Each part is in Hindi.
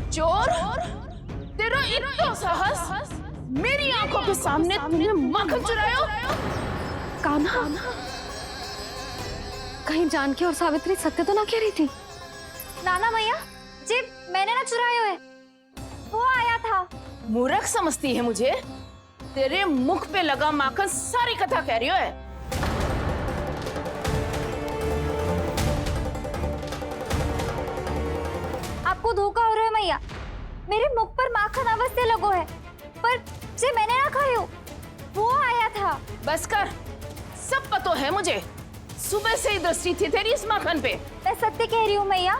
चोर, तेरा इतना साहस, मेरी आंखों के सामने तुमने माखन चुरायो। कान्हा, कहीं जानकी और सावित्री सत्य तो ना कह रही थी? नाना मैया जी, मैंने ना चुरायो है, वो आया था। मूर्ख समझती है मुझे? तेरे मुख पे लगा माखन सारी कथा कह रही है। आपको धोखा हो रहा है मैया, मेरे मुख पर माखन अवश्य लगो है, पर जे मैंने ना खायो, वो आया था। बस कर, सब पता है मुझे। सुबह से ही दृष्टि थी तेरी इस माखन पे। मैं सत्य कह रही हूँ मैया,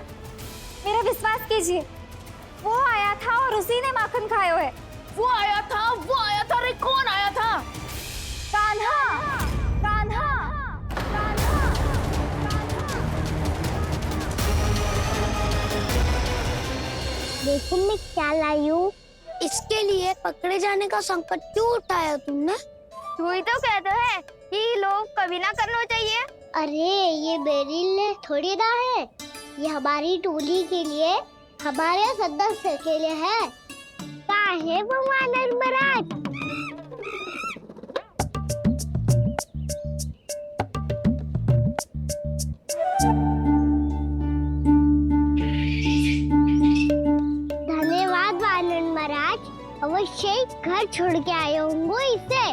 मेरा विश्वास कीजिए। वो आया था और उसी ने माखन खायो है। वो आया था, वो आया था। अरे कौन आया था? कान्हा, कान्हा, कान्हा। देखो मैं क्या लाई हूँ। इसके लिए पकड़े जाने का संकट क्यों उठाया तुमने? तू ही तो कहता है कि लोग कभी ना करना चाहिए। अरे ये मेरे लिए थोड़ी ना है, ये हमारी टोली के लिए, हमारे सदस्य के लिए है। काहे भगवान महाराज? धन्यवाद वानर महाराज, अवश्य घर छोड़ के आए होंगे इसे।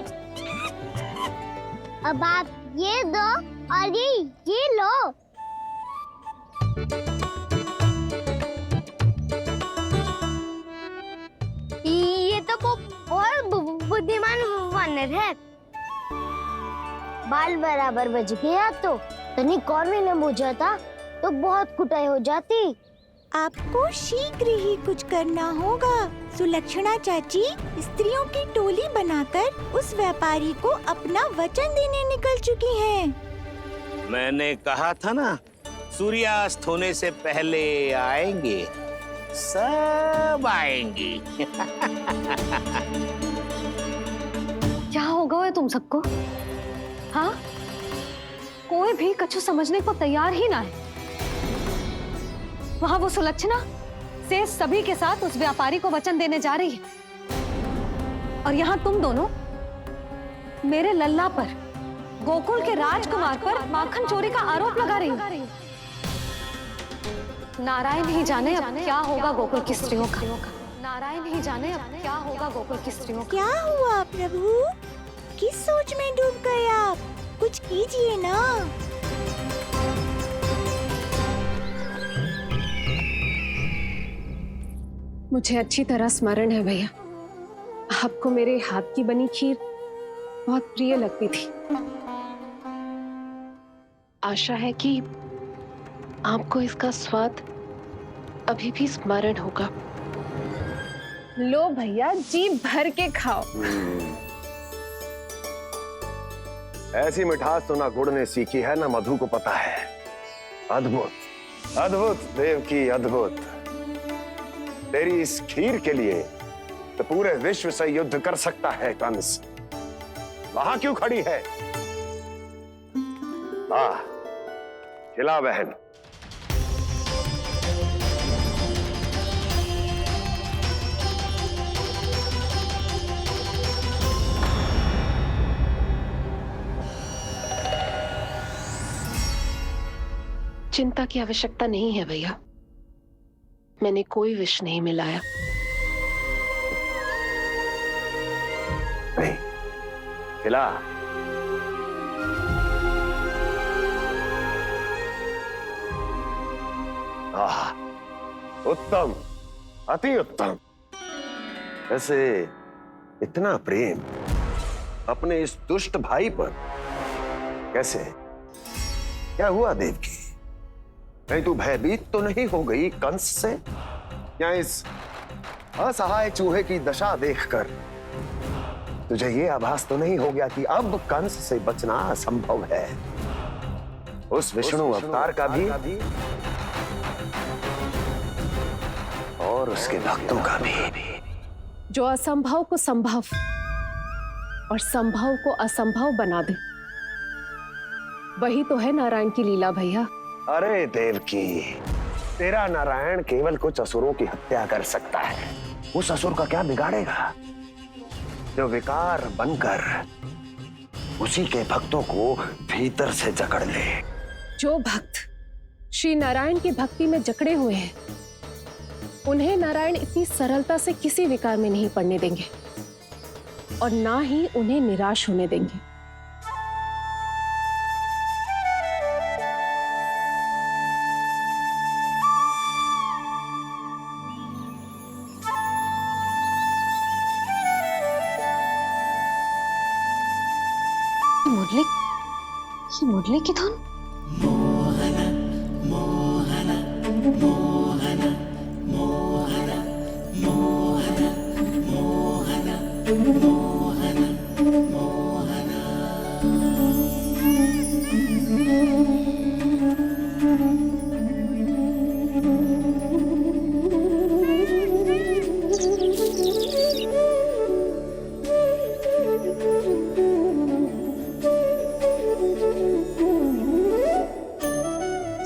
अब आप ये दो और ये लो। ये तो बहुत बुद्धिमान वानर है। बाल बराबर बज गया तो तनिक और भी न बुझा था तो बहुत कुटाई हो जाती। आपको शीघ्र ही कुछ करना होगा। सुलक्षणा चाची स्त्रियों की टोली बनाकर उस व्यापारी को अपना वचन देने निकल चुकी हैं। मैंने कहा था ना, सूर्यास्त होने से पहले आएंगे, सब आएंगी। क्या होगा है तुम सबको? हाँ, कोई भी कछु समझने को तैयार ही ना है। वहां वो सुलक्षणा से सभी के साथ उस व्यापारी को वचन देने जा रही है, और यहाँ तुम दोनों मेरे लल्ला पर, गोकुल के राजकुमार पर माखन चोरी का आरोप लगा रही हो। नारायण ही जाने अब क्या होगा गोकुल की स्त्रियों का। नारायण ही जाने अब क्या होगा गोकुल की स्त्रियों का। क्या हुआ प्रभु? किस सोच में डूब गए आप? कुछ कीजिए ना। मुझे अच्छी तरह स्मरण है भैया, आपको मेरे हाथ की बनी खीर बहुत प्रिय लगती थी। आशा है कि आपको इसका स्वाद अभी भी स्मरण होगा। लो भैया, जी भर के खाओ। ऐसी मिठास तो ना गुड़ ने सीखी है ना मधु को पता है। अद्भुत, अद्भुत देवकी, अद्भुत। तेरी इस खीर के लिए तो पूरे विश्व से युद्ध कर सकता है कंस। वहां क्यों खड़ी है? वाह, खिला बहन। चिंता की आवश्यकता नहीं है भैया, मैंने कोई विष नहीं मिलाया। नहीं, खिला। आह, उत्तम, अति उत्तम। वैसे इतना प्रेम अपने इस दुष्ट भाई पर कैसे? क्या हुआ देवकी? कहीं तू भयभीत तो नहीं हो गई कंस से? या इस असहाय चूहे की दशा देखकर तुझे ये आभास तो नहीं हो गया कि अब कंस से बचना असंभव है? उस विष्णु अवतार का भी और उसके भक्तों का भी। जो असंभव को संभव और संभव को असंभव बना दे, वही तो है नारायण की लीला भैया। अरे देवकी, तेरा नारायण केवल कुछ असुरों की हत्या कर सकता है। उस असुर का क्या बिगाड़ेगा जो विकार बनकर उसी के भक्तों को भीतर से जकड़ ले। जो भक्त श्री नारायण की भक्ति में जकड़े हुए हैं, उन्हें नारायण इतनी सरलता से किसी विकार में नहीं पड़ने देंगे और ना ही उन्हें निराश होने देंगे। मुरली की धुन।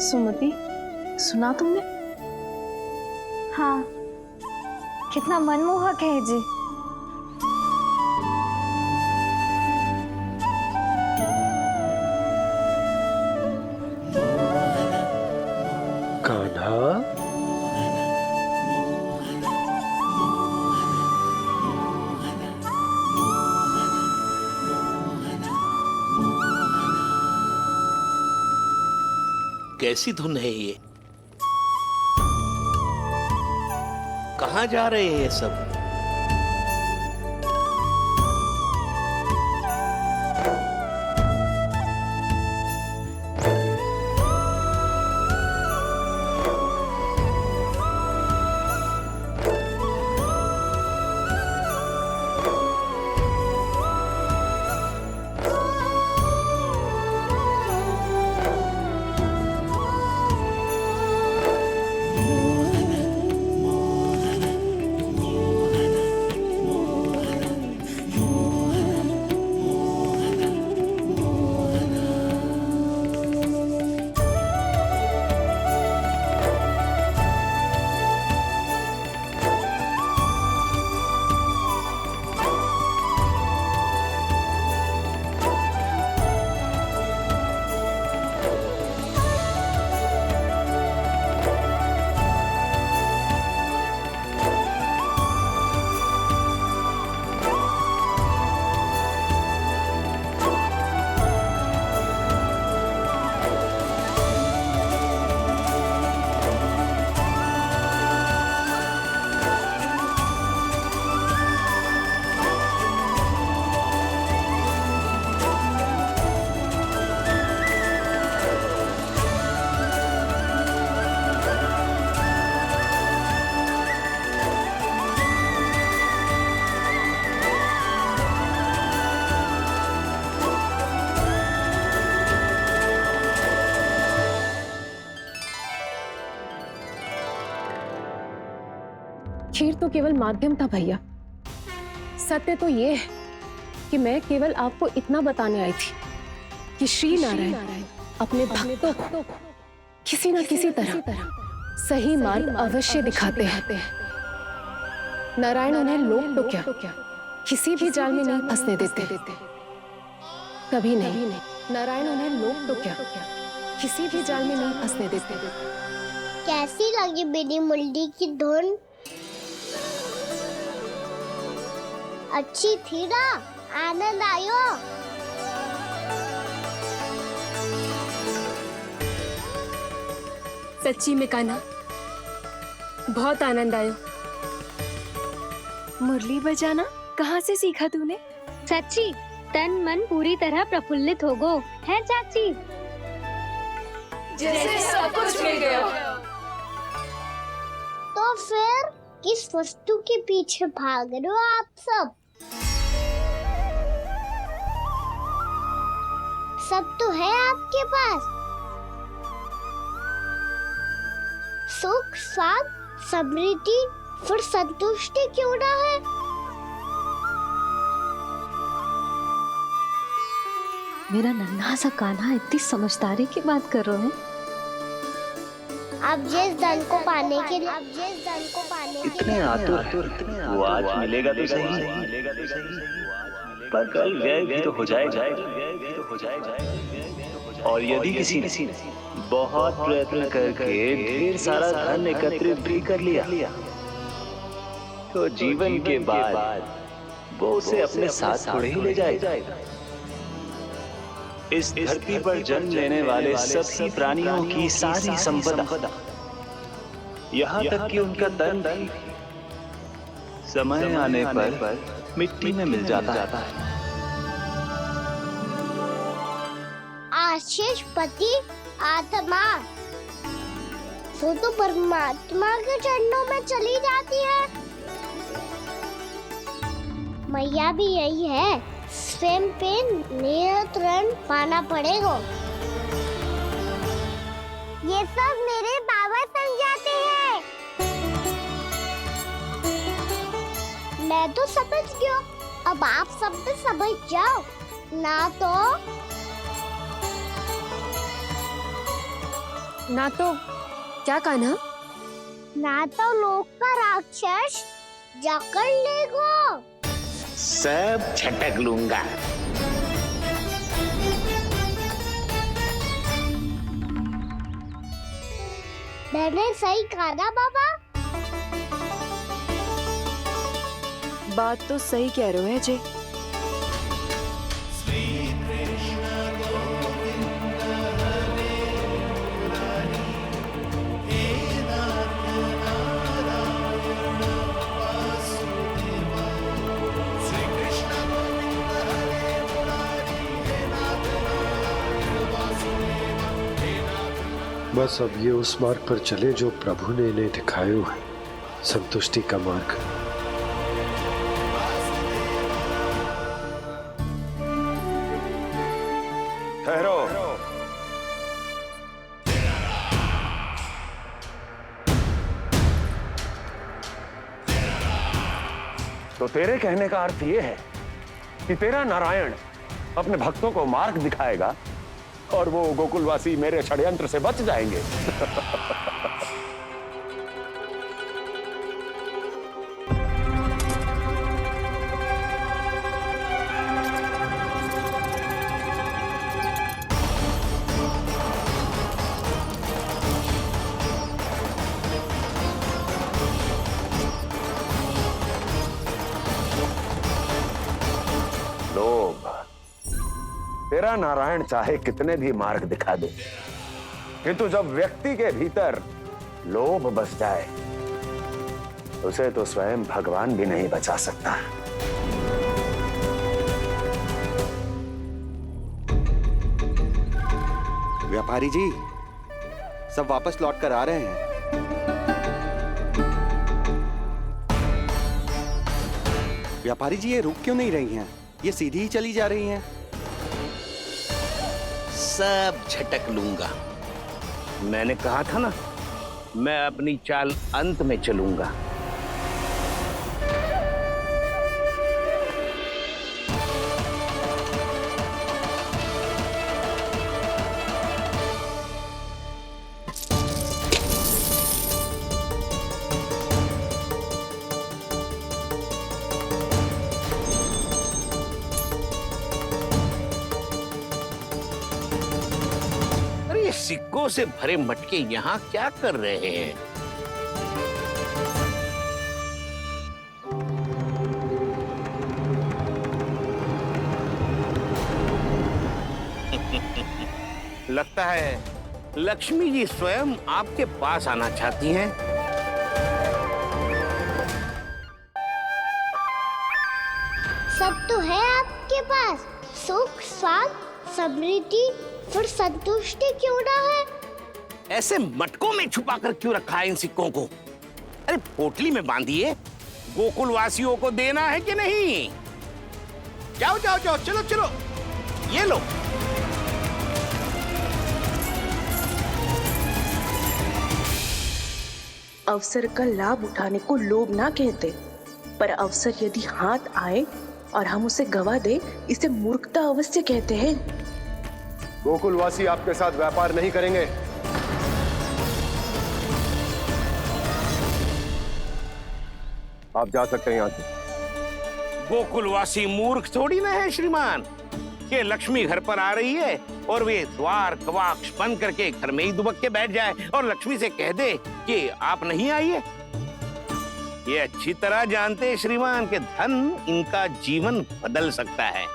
सुमति, सुना तुमने? हाँ, कितना मनमोहक है जी। कान्हा, कैसी धुन है ये? कहाँ जा रहे हैं ये सब? खीर तो केवल माध्यम था भैया। सत्य तो ये है कि मैं केवल आपको इतना बताने आई थी कि श्री नारायण अपने भक्तों को किसी न किसी तरह सही मार्ग अवश्य दिखाते हैं। नारायण उन्हें लोग तो क्या किसी भी जाल में नहीं फंसने देते, कभी नहीं। नारायण उन्हें लोग तो क्या किसी भी जाल में नहीं फंसने देते। कैसी लगी मेरी मुरली की धुन? अच्छी थी ना? आनंद आयो? सच्ची में कान्हा, बहुत आनंद आयो। मुरली बजाना कहाँ से सीखा तूने? सच्ची तन मन पूरी तरह प्रफुल्लित हो गो है चाची। जैसे सब कुछ मिल गया। तो फिर किस वस्तु के पीछे भाग रहे हो आप सब? सब तो है आपके पास। सुख, स्वाद, समृद्धि, फिर संतुष्टि क्यों ना है? मेरा नन्हा सा कान्हा इतनी समझदारी की बात कर रहे हैं। अब जिस धन को पाने के लिए इतने आतुर वो आज मिलेगा तो सही, पर कल व्यय भी तो हो जाएगा। और यदि किसी ने बहुत प्रयत्न करके ढेर सारा धन एकत्रित भी कर लिया, तो जीवन के बाद वो उसे अपने साथ थोड़े ही ले जाएगा। इस धरती पर जन्म लेने वाले सभी प्राणियों की सारी संपदा, यहाँ तक कि उनका तन भी समय आने पर मिट्टी में मिल जाता है। आशीष पति आत्मा तो परमात्मा के चरणों में चली जाती है। मैया भी यही है, स्वयं पे नियंत्रण पाना पड़ेगा। ये सब मेरे बाबा समझाते हैं। मैं तो समझ गया, अब आप सब भी समझ जाओ ना तो क्या कान्हा? ना तो लोक का राक्षस जकड़ लेगा। सब झटक लूंगा। मैंने सही कहा ना बाबा? बात तो सही कह रहे हो अजय। बस अब ये उस मार्ग पर चले जो प्रभु ने इन्हें दिखाया है, संतुष्टि का मार्ग। ठहरो। तो तेरे कहने का अर्थ यह है कि तेरा नारायण अपने भक्तों को मार्ग दिखाएगा और वो गोकुलवासी मेरे षड्यंत्र से बच जाएंगे। लोभ। तेरा नारायण चाहे कितने भी मार्ग दिखा दे, किंतु जब व्यक्ति के भीतर लोभ बस जाए, उसे तो स्वयं भगवान भी नहीं बचा सकता। व्यापारी जी, सब वापस लौट कर आ रहे हैं। व्यापारी जी, ये रुक क्यों नहीं रही हैं? ये सीधी ही चली जा रही हैं। सब झटक लूंगा। मैंने कहा था ना, मैं अपनी चाल अंत में चलूंगा। सिक्कों से भरे मटके यहाँ क्या कर रहे हैं? लगता है लक्ष्मी जी स्वयं आपके पास आना चाहती हैं। सब तो है आपके पास, सुख, स्वाद, समृद्धि, फिर संतुष्टि क्यों ना है? ऐसे मटकों में छुपा कर क्यों रखा है इन सिक्कों को? अरे पोटली में बांधिए, गोकुल वासियों को देना है कि नहीं? जाओ जाओ जाओ, चलो चलो, ये लो। अवसर का लाभ उठाने को लोभ ना कहते, पर अवसर यदि हाथ आए और हम उसे गवा दे, इसे मूर्खता अवश्य कहते हैं। गोकुलवासी आपके साथ व्यापार नहीं करेंगे। आप जा सकते हैं यहाँ से। गोकुलवासी मूर्ख थोड़ी ना है श्रीमान कि लक्ष्मी घर पर आ रही है और वे द्वार कवाक्ष बंद करके घर में ही दुबक के बैठ जाए और लक्ष्मी से कह दे कि आप नहीं आइए। ये अच्छी तरह जानते हैं श्रीमान कि धन इनका जीवन बदल सकता है।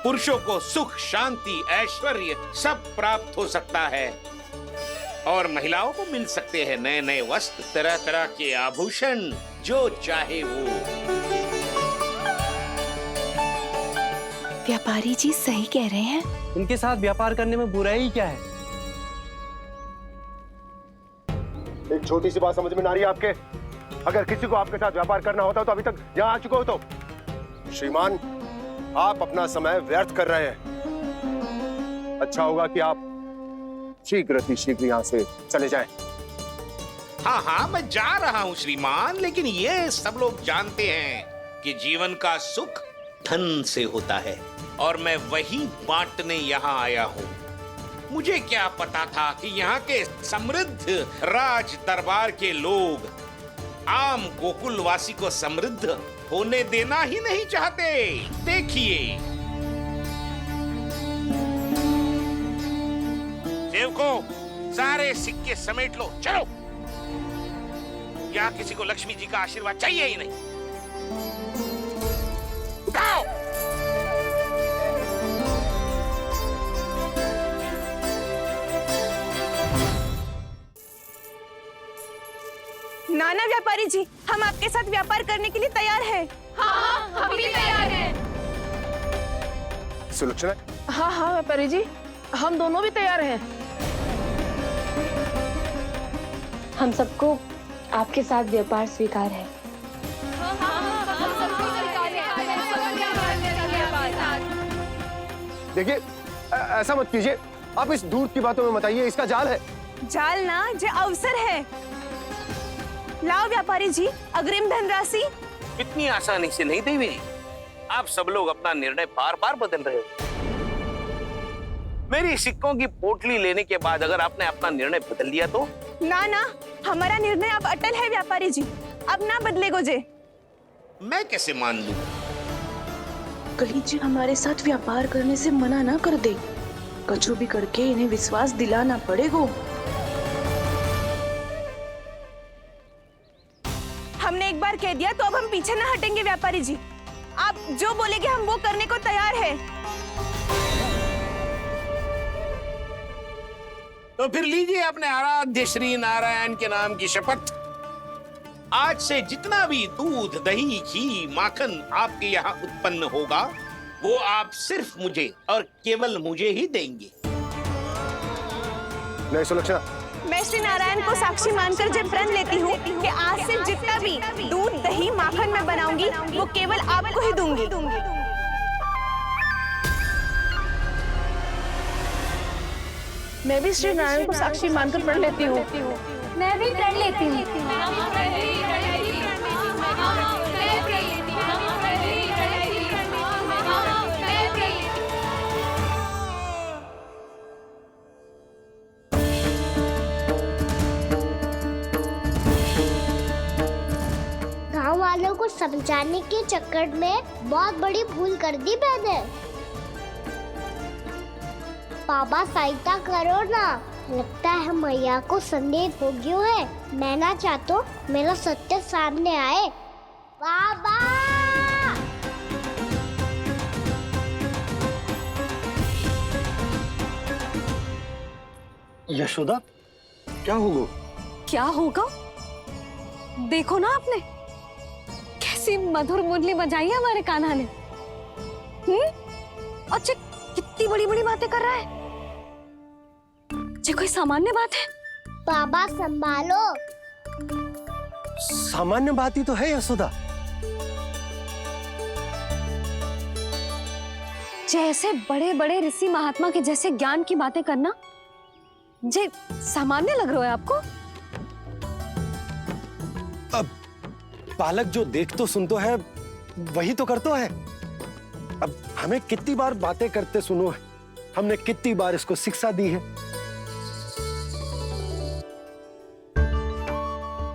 पुरुषों को सुख, शांति, ऐश्वर्य सब प्राप्त हो सकता है और महिलाओं को मिल सकते हैं नए नए वस्त्र, तरह तरह के आभूषण, जो चाहे वो। व्यापारी जी सही कह रहे हैं। इनके साथ व्यापार करने में बुराई क्या है? एक छोटी सी बात समझ में ना रही है आपके? अगर किसी को आपके साथ व्यापार करना होता तो अभी तक यहाँ आ चुके हो। तो श्रीमान, आप अपना समय व्यर्थ कर रहे हैं। अच्छा होगा कि आप शीघ्र यहाँ से चले जाएं। हाँ हाँ, मैं जा रहा हूँ श्रीमान, लेकिन ये सब लोग जानते हैं कि जीवन का सुख धन से होता है और मैं वही बांटने यहाँ आया हूँ। मुझे क्या पता था कि यहाँ के समृद्ध राज दरबार के लोग आम गोकुलवासी को समृद्ध होने देना ही नहीं चाहते। देखिए, सेवकों, सारे सिक्के समेट लो, चलो। यहाँ किसी को लक्ष्मी जी का आशीर्वाद चाहिए ही नहीं। उठाओ। नाना व्यापारी जी, हम आपके साथ व्यापार करने के लिए तैयार हैं। हाँ, हम भी तैयार हैं। सुलक्षणा? हाँ हाँ व्यापारी जी, हम दोनों भी तैयार हैं। हम सबको आपके साथ व्यापार स्वीकार है। देखिए, ऐसा मत कीजिए। आप इस दूर की बातों में मत आइए, इसका जाल है। जाल ना, जे अवसर है। लाओ व्यापारी जी, अग्रिम धनराशि। इतनी आसानी से नहीं देवी। आप सब लोग अपना निर्णय बार बार बदल रहे हो। मेरी सिक्कों की पोटली लेने के बाद अगर आपने अपना निर्णय बदल लिया तो? ना ना, हमारा निर्णय अब अटल है व्यापारी जी, अब ना बदले गोजे। मैं कैसे मान लूं? कहीं जी हमारे साथ व्यापार करने से मना ना कर दे। कछु भी करके इन्हें विश्वास दिलाना पड़ेगा। हमने एक बार कह दिया तो अब हम पीछे ना हटेंगे व्यापारी जी। आप जो बोलेंगे हम वो करने को तैयार है। तो फिर लीजिए अपने आराध्य श्री नारायण के नाम की शपथ। आज से जितना भी दूध, दही, घी, माखन आपके यहाँ उत्पन्न होगा वो आप सिर्फ मुझे और केवल मुझे ही देंगे। नहीं सुलक्षणा, मैं श्री नारायण को साक्षी मानकर जब प्रण लेती हूँ कि आज से जितना भी दूध, दही, माखन मैं बनाऊंगी वो केवल आपको ही दूंगी। मैं भी श्री नारायण को साक्षी मानकर प्रण लेती हूँ। मैं भी प्रण लेती हूँ। गांव वालों को समझाने के चक्कर में बहुत बड़ी भूल कर दी मैंने। बाबा सहायता करो ना, लगता है मैया को संदेह हो गया है। मैं ना चाहता मेरा सत्य सामने आए। बाबा! यशोदा, क्या होगा? क्या होगा? देखो ना आपने कैसी मधुर मुरली बजाई है हमारे कान्हा ने। अच्छा, कितनी बड़ी बड़ी बातें कर रहा है। ये कोई सामान्य बात है? बाबा संभालो। सामान्य बात ही तो है यशोदा। जैसे बड़े बड़े ऋषि महात्मा के जैसे ज्ञान की बातें करना जे सामान्य लग रहा है आपको? अब बालक जो देख तो सुन तो है वही तो कर तो है। अब हमें कितनी बार बातें करते सुनो है, हमने कितनी बार इसको शिक्षा दी है।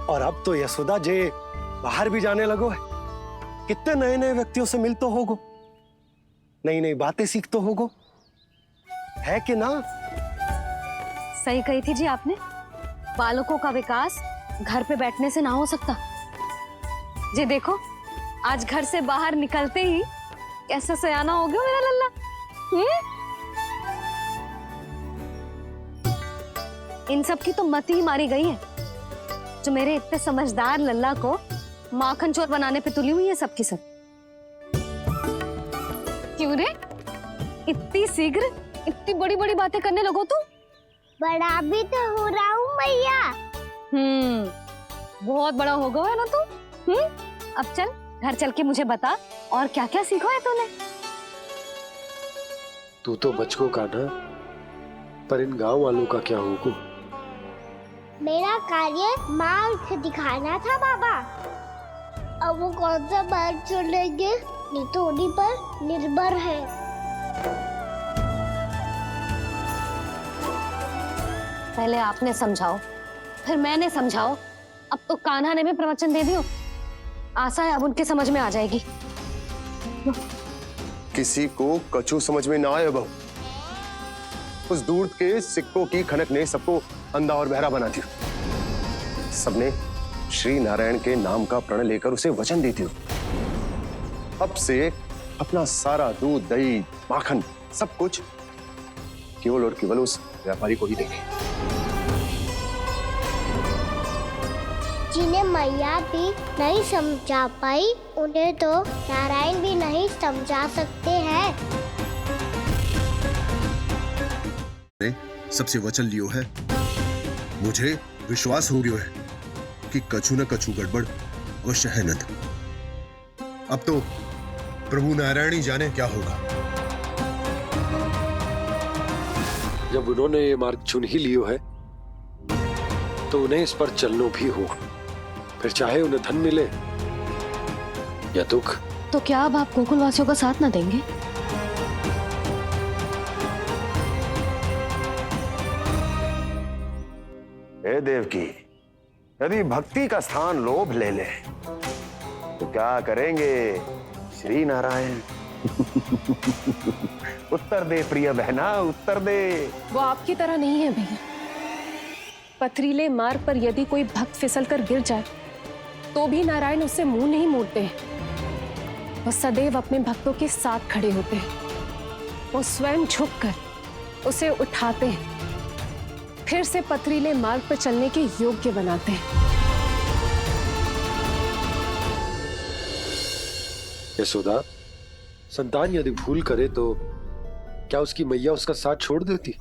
और अब तो यशोदा जे बाहर भी जाने लगो है, कितने नए नए व्यक्तियों से मिलते होगो, नई नई बातें सीखते होगो, है कि ना? सही कही थी जी आपने। बालकों का विकास घर पे बैठने से ना हो सकता। जी देखो, आज घर से बाहर निकलते ही कैसा सयाना हो गया मेरा लल्ला। इन सब की तो मत ही मारी गई है, जो मेरे इतने समझदार लल्ला को माखन चोर बनाने पे तुली हुई है सबकी सब। क्यों रे, इतनी शीघ्र इतनी बड़ी बड़ी बातें करने लगो तू? बड़ा भी तो हो रहा हूँ मैया। बहुत बड़ा हो गया है ना तू। अब चल घर चल के मुझे बता और क्या क्या सीखा है तूने। तू तो बचको का ना, पर इन गांव वालों का क्या होगा? मेरा कार्य मार्ग दिखाना था बाबा। अब वो कौन सा मार्ग चुनेंगे ये तो उन्हीं पर निर्भर है। पहले आपने समझाओ, फिर मैंने समझाओ, अब तो कान्हा ने भी प्रवचन दे दियो। आशा है अब उनके समझ में आ जाएगी। किसी को कछु समझ में ना आए बहू। उस दूध के सिक्कों की खनक ने सबको अंधा और बहरा बना दिया। सबने श्री नारायण के नाम का प्रण लेकर उसे वचन देती हो। अब से अपना सारा दूध, दही, माखन सब कुछ केवल और केवल उस व्यापारी को ही देंगे। जिन्हें मैया भी नहीं समझा पाई, उन्हें तो नारायण भी नहीं समझा सकते हैं। सबसे वचन लियो है, मुझे विश्वास हो गयो है कि कछु न कछु गड़बड़ अवश्य है नंद। अब तो प्रभु नारायण ही जाने क्या होगा। जब उन्होंने ये मार्ग चुन ही लियो है तो उन्हें इस पर चलना भी हो, फिर चाहे उन्हें धन मिले या दुख। तो क्या अब आप गोकुल वासियों का साथ ना देंगे? हे देवकी, यदि भक्ति का स्थान लोभ ले ले तो क्या करेंगे श्री नारायण? उत्तर दे प्रिय बहना, उत्तर दे। वो आपकी तरह नहीं है भैया। पथरीले मार्ग पर यदि कोई भक्त फिसल कर गिर जाए तो भी नारायण उससे मुंह नहीं मोड़ते हैं। वो सदैव अपने भक्तों के साथ खड़े होते हैं। वो स्वयं झुककर उसे उठाते हैं, फिर से पथरीले मार्ग पर चलने के योग्य बनाते हैं। यशोदा, संतान यदि भूल करे तो क्या उसकी मैया उसका साथ छोड़ देती?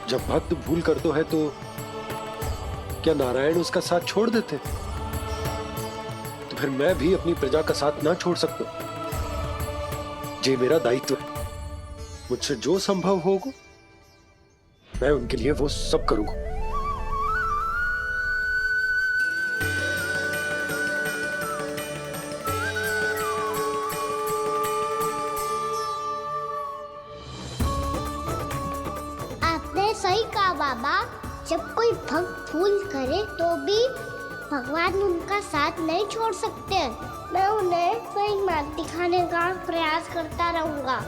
जब भक्त भूल करता है तो क्या नारायण उसका साथ छोड़ देते? तो फिर मैं भी अपनी प्रजा का साथ ना छोड़ सकता। ये मेरा दायित्व है। मुझसे जो संभव होगा मैं उनके लिए वो सब करूंगा। आपने सही कहा बाबा। जब कोई भक्त भूल करे तो भी भगवान उनका साथ नहीं छोड़ सकते। मैं उन्हें सही मार्ग दिखाने का प्रयास करता रहूंगा।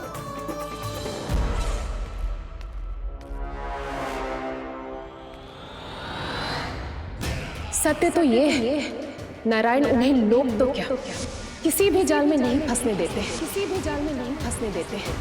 सत्य तो ये है, नारायण उन्हें लोग तो क्या किसी भी जाल में नहीं फंसने देते, किसी भी जाल में नहीं फंसने देते हैं।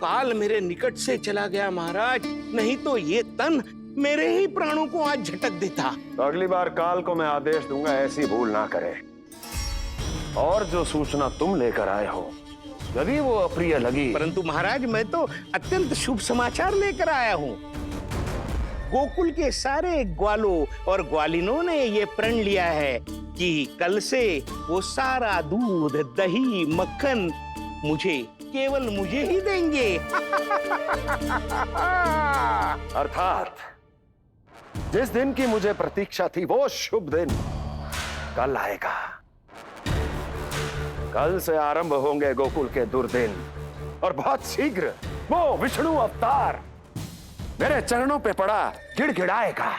काल मेरे निकट से चला गया महाराज, नहीं तो ये तन मेरे ही प्राणों को आज झटक देता। तो अगली बार काल को मैं आदेश दूंगा ऐसी भूल ना करे। और जो सूचना तुम लेकर आए हो यदि वो अप्रिय लगी, परंतु महाराज मैं तो अत्यंत शुभ समाचार लेकर आया हूँ। गोकुल के सारे ग्वालों और ग्वालिनों ने ये प्रण लिया है कि कल से वो सारा दूध, दही, मक्खन मुझे, केवल मुझे ही देंगे। अर्थात जिस दिन की मुझे प्रतीक्षा थी वो शुभ दिन कल आएगा। कल से आरंभ होंगे गोकुल के दुर्दिन और बहुत शीघ्र वो विष्णु अवतार मेरे चरणों पे पड़ा गिड़गिड़ाएगा,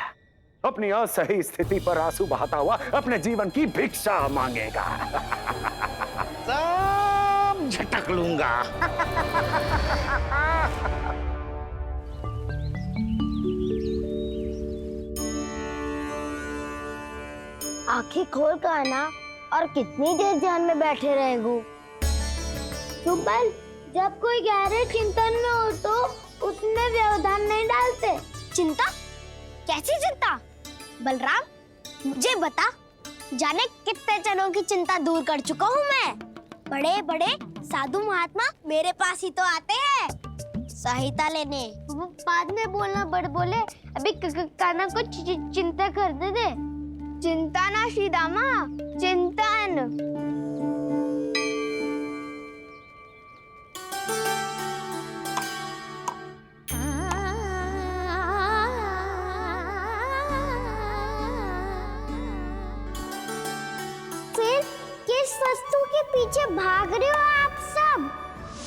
अपनी असही स्थिति पर आंसू बहाता हुआ अपने जीवन की भिक्षा मांगेगा। सब झटक लूंगा। आंखें खोल कर आना और कितनी देर ध्यान में बैठे रहेगो? सुबह जब कोई गहरे चिंतन में हो तो उसमें व्यवधान नहीं डालते। चिंता? कैसी चिंता? बलराम मुझे बता, जाने कितने जनों की चिंता दूर कर चुका हूँ मैं। बड़े बड़े साधु महात्मा मेरे पास ही तो आते हैं सहायता लेने। बाद में बोलना बड़ बोले, अभी काना को चिंता कर दे। चिंता ना श्रीदामा, चिंतन। फिर किस वस्तु के पीछे भाग रहे हो आप सब?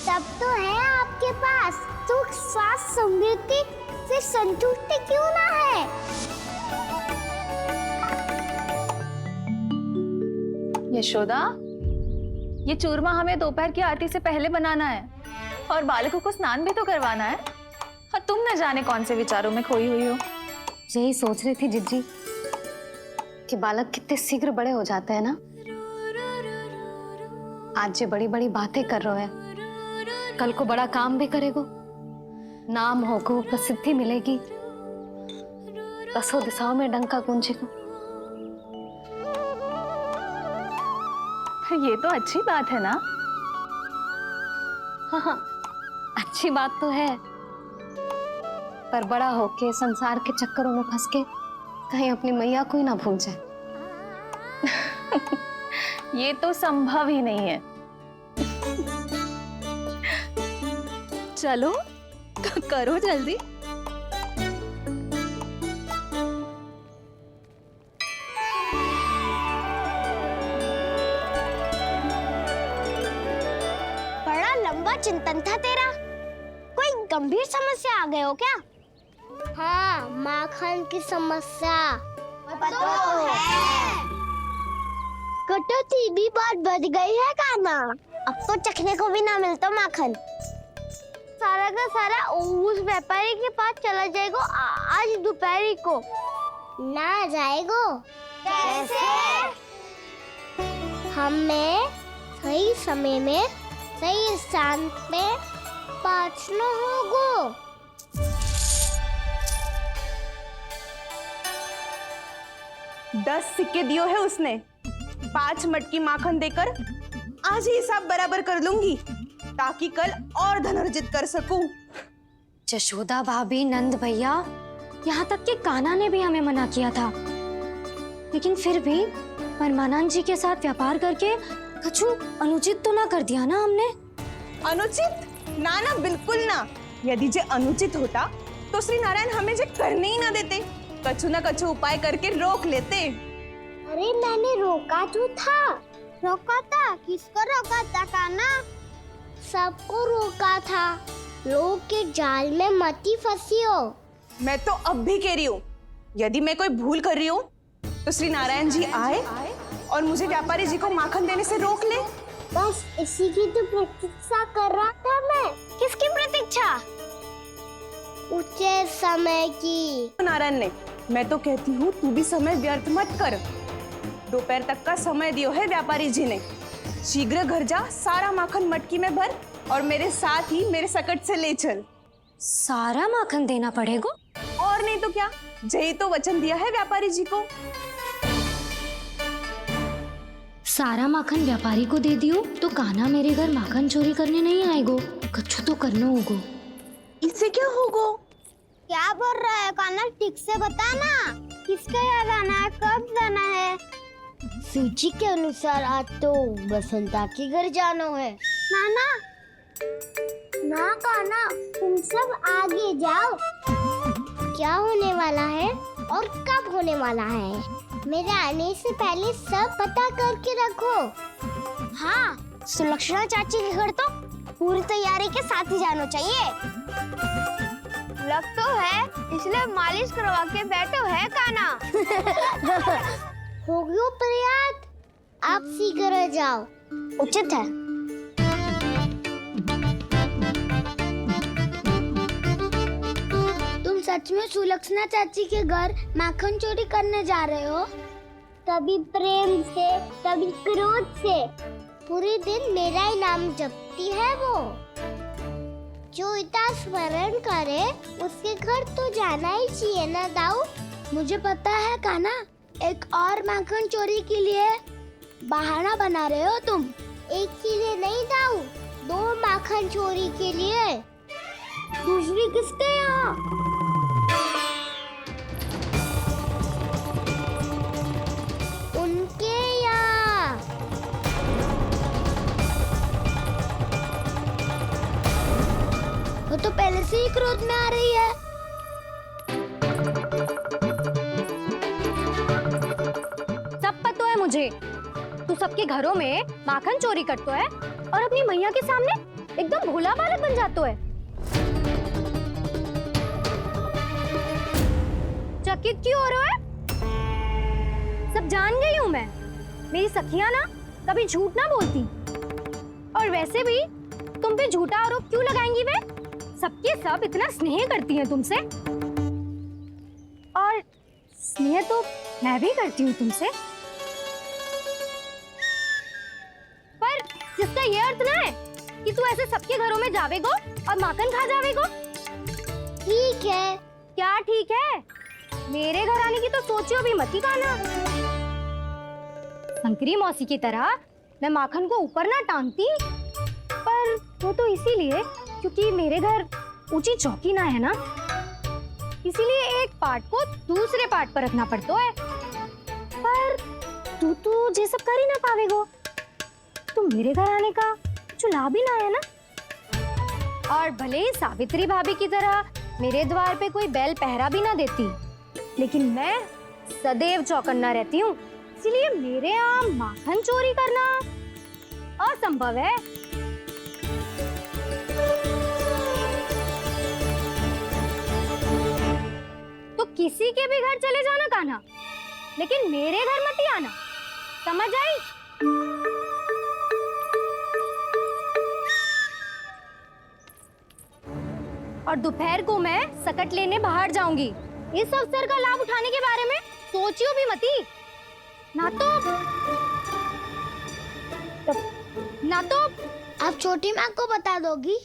सब तो है आपके पास। सुख स्वास्थ्य समृद्धि से संतुष्टि क्यों ना है? यशोदा, ये चूरमा हमें दोपहर की आरती से पहले बनाना है और बालकों को स्नान भी तो करवाना है। और तुम न जाने कौन से विचारों में खोई हुई हो। यही सोच रही थी जिज्जी कि बालक कितने शीघ्र बड़े हो जाते हैं ना। आज ये बड़ी बड़ी बातें कर रहे हैं, कल को बड़ा काम भी करेगो, नाम होगो, प्रसिद्धि मिलेगी, दसों दिशाओं में डंका गूंजेगा। ये तो अच्छी बात है ना? हाँ, अच्छी बात तो है, पर बड़ा होके संसार के चक्करों में फंस के कहीं अपनी मैया को ही ना भूल जाए। ये तो संभव ही नहीं है। चलो करो जल्दी। बड़ा लंबा चिंतन था तेरा। कोई गंभीर समस्या आ गए हो क्या? हाँ, माखन की समस्या तो है। कटौती भी बहुत बढ़ गई है काना। अब तो चखने को भी ना मिलता माखन। सारा का सारा उस व्यापारी के पास चला जाएगा आज दोपहर को। ना जाएगो? कैसे? हमें सही समय में सही स्थान पे पहुंचना होगा। 10 सिक्के दियो है उसने। 5 मटकी माखन देकर आज ही हिसाब बराबर कर लूंगी ताकि कल और धन अर्जित कर सकूं। यशोदा भाभी, नंद भैया, यहाँ तक कि कान्हा ने भी हमें मना किया था, लेकिन फिर भी परमानंद जी के साथ व्यापार करके कछु अनुचित तो ना कर दिया ना हमने? अनुचित? ना ना, बिल्कुल ना। यदि जे अनुचित होता तो श्री नारायण हमें जे करने ही ना देते, कछु ना कछु उपाय करके रोक लेते। अरे मैंने रोका तो था। रोका था? किसको रोका था कान्हा? सबको रोका था। लोग के जाल में मत ही फंसी हो। मैं तो अब भी कह रही हूँ, यदि मैं कोई भूल कर रही हूँ तो श्री नारायण जी आए और मुझे व्यापारी जी को माखन देने से रोक ले। बस इसी की तो प्रतीक्षा कर रहा था मैं। किसकी प्रतीक्षा? उचित समय की। नारायण ने, मैं तो कहती हूँ तू भी समय व्यर्थ मत कर। दोपहर तक का समय दियो है व्यापारी जी ने। शीघ्र घर जा, सारा माखन मटकी में भर और मेरे साथ ही मेरे सकट से ले चल। सारा माखन देना पड़ेगा? और नहीं तो क्या, यही तो वचन दिया है व्यापारी जी को। सारा माखन व्यापारी को दे दियो तो कान्हा मेरे घर माखन चोरी करने नहीं आएगो। कछु तो करना होगो। इससे क्या होगो? क्या बोल रहा है कान्हा? ठीक से बता ना। किसका यहाँ जाना है, कब जाना है? सूची के अनुसार आज तो बसंता के घर जाना है। नाना, ना कान्हा, तुम सब आगे जाओ। क्या होने वाला है? और कब होने वाला है। मेरे आने से पहले सब पता करके रखो। हाँ, सुलक्षणा चाची के घर तो पूरी तैयारी के साथ ही जाना चाहिए। लग तो है, इसलिए मालिश करवा के बैठो है काना। हो गयो प्रयास, आप शीघ्र जाओ, उचित है। तुम सच में सुलक्षणा चाची के घर माखन चोरी करने जा रहे हो? कभी प्रेम से, कभी क्रोध से, पूरे दिन मेरा ही नाम जपती है वो। जो इतना स्मरण करे उसके घर तो जाना ही चाहिए ना दाऊ। मुझे पता है काना, एक और माखन चोरी के लिए बहाना बना रहे हो तुम। एक के लिए नहीं दाऊ, 2 माखन चोरी के लिए। दूसरी किसके यहाँ? उनके यहाँ। वो तो पहले से ही क्रोध में आ रही है। सब पता है मुझे, तू सबके घरों में माखन चोरी करतो है और अपनी मैया के सामने एकदम भोला बालक बन जातो है। चकित क्यों हो रहे हो? सब जान गई हूँ मैं, मेरी सखियां ना कभी झूठ ना बोलती। और वैसे भी तुम पे झूठा आरोप क्यों लगाएंगी वे? सबके सब इतना स्नेह करती हैं तुमसे, और स्नेह तो मैं भी करती हूँ तुमसे। पर जिसका ये अर्थ ना है कि तू ऐसे सबके घरों में जावेगो और माखन खा जावेगो। ठीक है। क्या ठीक है? मेरे घर आने की तो सोचियो भी मत ही काना। शंकरी मौसी की तरह मैं माखन को ऊपर ना टांगती, पर वो तो इसीलिए क्योंकि मेरे घर ऊंची चौकी ना है ना, इसीलिए एक पार्ट को दूसरे पार्ट पर रखना पड़ता है। पर तू तो ये सब कर ही ना पावेगो, तो मेरे घर आने का कुछ लाभ ही ना है ना। और भले ही सावित्री भाभी की तरह मेरे द्वार पे कोई बैल पहरा भी ना देती, लेकिन मैं सदैव चौकन्ना रहती हूँ, इसलिए मेरे यहाँ माखन चोरी करना असंभव है। तो किसी के भी घर चले जाना कान्हा, लेकिन मेरे घर मत ही आना, समझ आई? और दोपहर को मैं सकट लेने बाहर जाऊंगी। इस अवसर का लाभ उठाने के बारे में सोचियो भी मती, ना तो आप छोटी माँ को बता दोगी?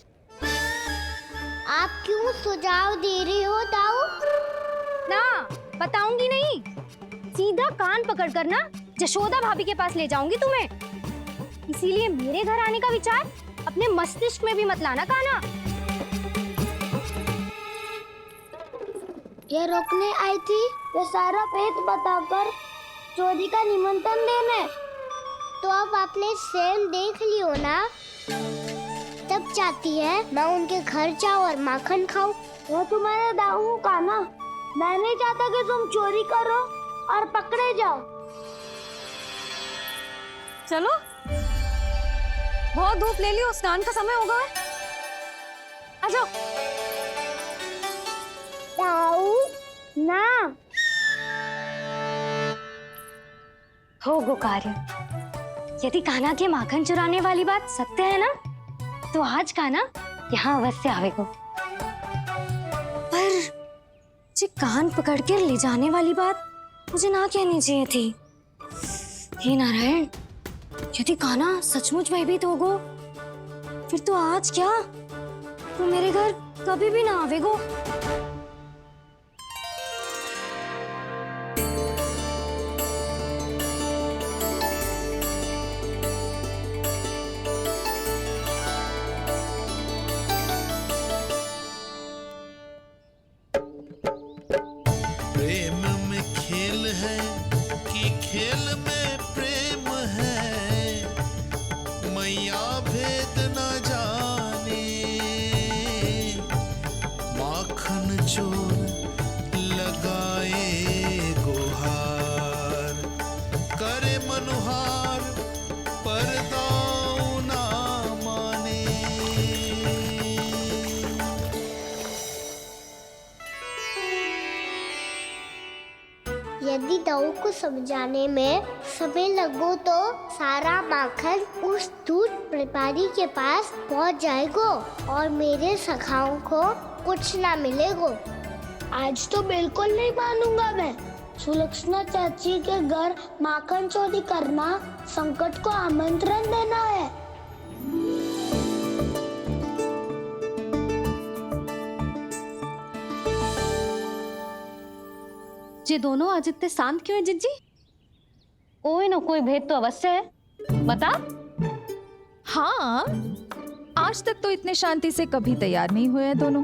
आप क्यों सुझाव दे रही हो दाऊ? ना बताऊंगी नहीं, सीधा कान पकड़ कर ना जशोदा भाभी के पास ले जाऊंगी तुम्हें। इसीलिए मेरे घर आने का विचार अपने मस्तिष्क में भी मत लाना काना। ये रोकने आई थी ये सारा भेद बताकर चोरी का निमंत्रण देने। तो अब आपने स्वयं देख लियो ना, तब चाहती है मैं उनके घर जाऊं और माखन खाऊं। वो तुम्हारा दाऊ का ना, मैं नहीं चाहता कि तुम चोरी करो और पकड़े जाओ। चलो, बहुत धूप ले लियो, स्नान का समय होगा। आ जाओ। दाऊ ना हो गो कार्य। यदि कान्हा के माखन चुराने वाली बात सत्य है ना, तो आज कान्हा यहाँ अवश्य आवेगो। पर जे कान पकड़ कर ले जाने वाली बात मुझे ना कहनी चाहिए थी। हे नारायण, यदि कान्हा सचमुच भयभीत होगो, फिर तो आज क्या, तो मेरे घर कभी भी ना आवेगो। प्रेम में खेल है कि खेल में प्रेम है, मैया भेद न जाने, माखन यदि दाऊ को समझाने में समय लगो तो सारा माखन उस दूध व्यापारी के पास पहुंच जाएगा और मेरे सखाओं को कुछ ना मिलेगा। आज तो बिल्कुल नहीं मानूंगा मैं। सुलक्षणा चाची के घर माखन चोरी करना संकट को आमंत्रण देना है। ये दोनों आज इतने शांत क्यों है जिज्जी? कोई ना कोई भेद तो अवश्य है, बता। हाँ, आज तक तो इतने शांति से कभी तैयार नहीं हुए हैं दोनों।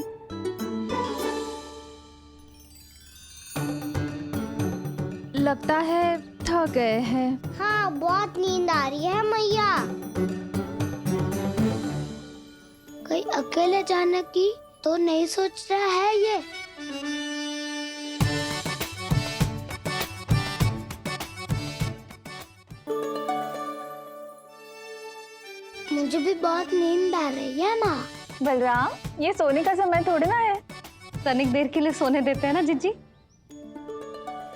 लगता है थक गए हैं। हाँ, बहुत नींद आ रही है मैया। कहीं अकेले जाने की तो नहीं सोच रहा है ये? मुझे भी बहुत नींद आ रही है माँ। बलराम, ये सोने का समय थोड़ी ना है। तनिक देर के लिए सोने देते हैं ना जिज्जी।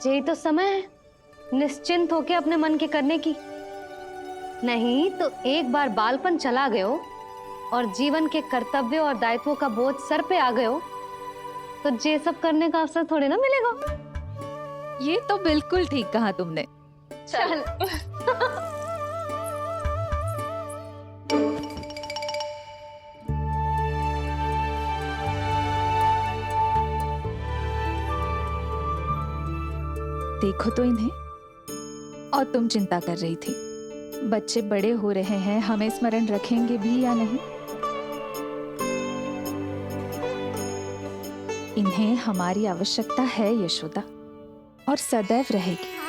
यही तो समय है निश्चिंत होके अपने मन के करने की। नहीं तो एक बार बालपन चला गयो और जीवन के कर्तव्यों और दायित्वों का बोझ सर पे आ गयो तो ये सब करने का अवसर थोड़ी ना मिलेगा। ये तो बिल्कुल ठीक कहा तुमने। चल देखो तो इन्हें। और तुम चिंता कर रही थी बच्चे बड़े हो रहे हैं, हमें स्मरण रखेंगे भी या नहीं। इन्हें हमारी आवश्यकता है यशोदा, और सदैव रहेगी।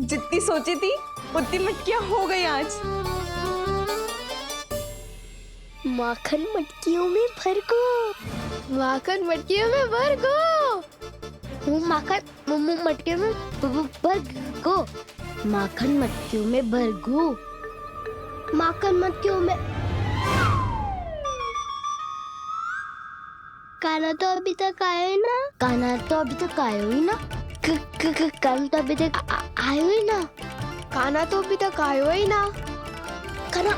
जितनी सोची थी उतनी मटकियां हो गई आज। माखन मटकियों में भर गो। माखन मटकियों में भर गो। माखन मटकियों में भर गो। माखन मटकियों में भर गो। माखन मटकियों में। काना तो अभी तक आया ही ना। काना तो अभी तक आया ही ना। काना तो अभी तक आयो ही ना। काना तो अभी तक आयो ही ना। काना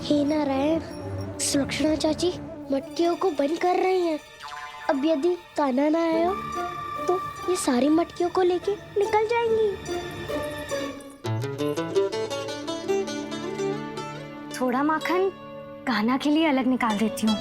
हे नारायण, सुलक्षणा चाची मटकियों को बंद कर रही हैं। अब यदि काना ना आया तो ये सारी मटकियों को लेके निकल जाएंगी। थोड़ा माखन कान्हा के लिए अलग निकाल देती हूँ।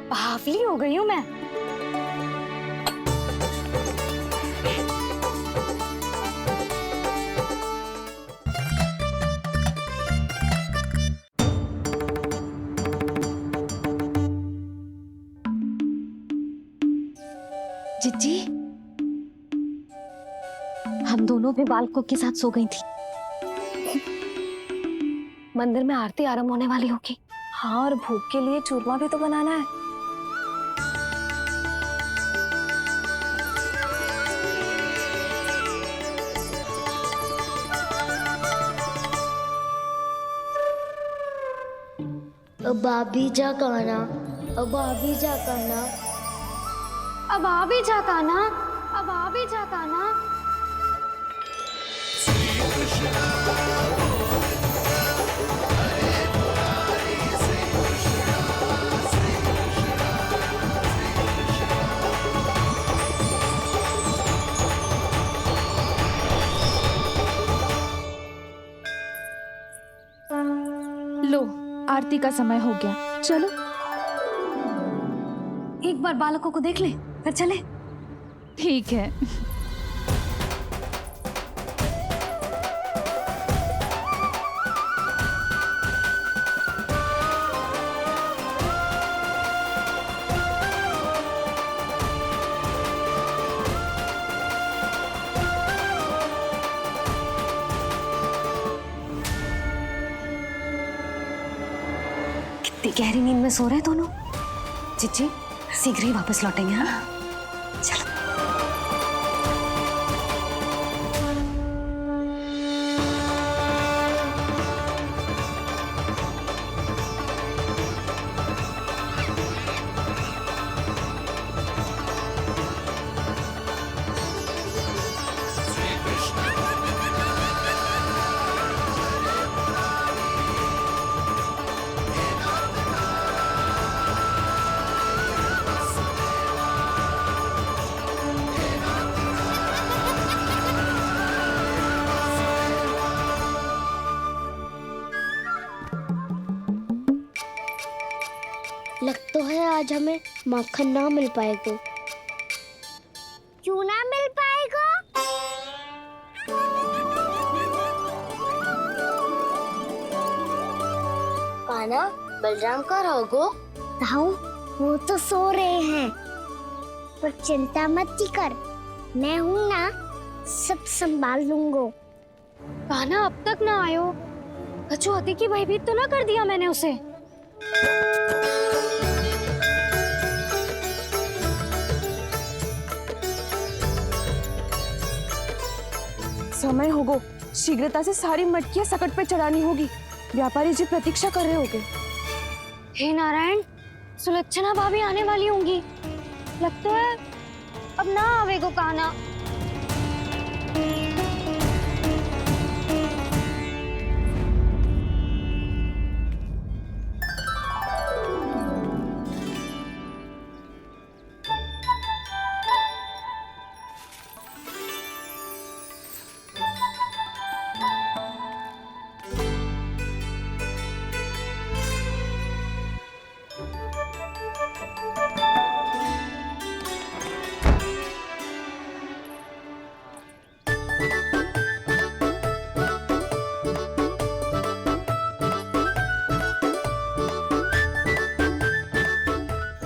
बावली हो गई हूँ मैं। जिज्जी, हम दोनों भी बालकों के साथ सो गई थी। मंदिर में आरती आरंभ होने वाली होगी। हाँ, और भूख के लिए चूरमा भी तो बनाना है। अब भाभी जा काना। अब भाभी जा काना। अब आ भी जा कान्हा। अब आ भी जा कान्हा। लो, आरती का समय हो गया, चलो। एक बार बालकों को देख ले, फिर चले। ठीक है। इतनी गहरी नींद में सो रहे दोनों। चिच्ची शीघ्र ही वापस लौटेंगे। हाँ चलो। लग तो है आज हमें माखन ना मिल पाएगा। क्यों ना मिल पाएगा? कान्हा, बलराम का रहोगो? ताऊ, वो तो सो रहे हैं, पर चिंता मत कर, मैं हूँ ना, सब संभाल लूंगा। कान्हा अब तक ना आयो, कछु अति की भयभीत तो ना कर दिया मैंने उसे? समय होगो, शीघ्रता से सारी मटकियां सकट पे चढ़ानी होगी। व्यापारी जी प्रतीक्षा कर रहे होंगे। हे नारायण, सुलक्षणा भाभी आने वाली होंगी। लगता है अब ना आवेगो कान्हा।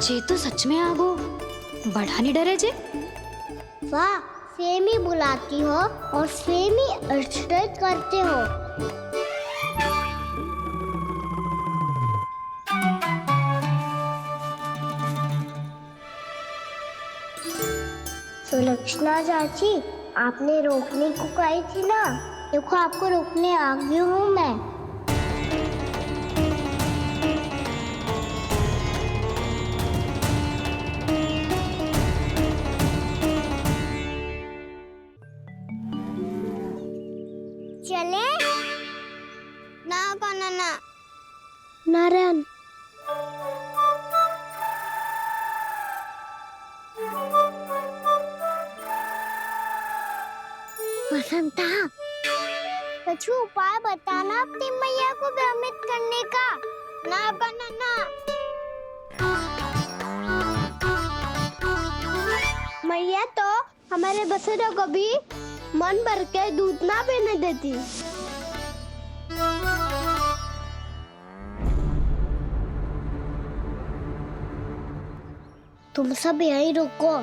जे तो सच में आगो, बड़ा नहीं डरे जे। वाह, सेम ही बुलाती हो और सेम ही अर्चना करते हो। सुलक्षणा चाची, आपने रोकने को कही थी ना, देखो आपको रोकने आ गई हूँ मैं। चले ना कान्हा ना। नारायण, वसंता, कुछ उपाय बताना अपनी मैया को भ्रमित करने का। ना कान्हा ना। मैया तो हमारे बसेरों को भी मन भर के दूध ना पीने देती। तुम सब यहीं रुको।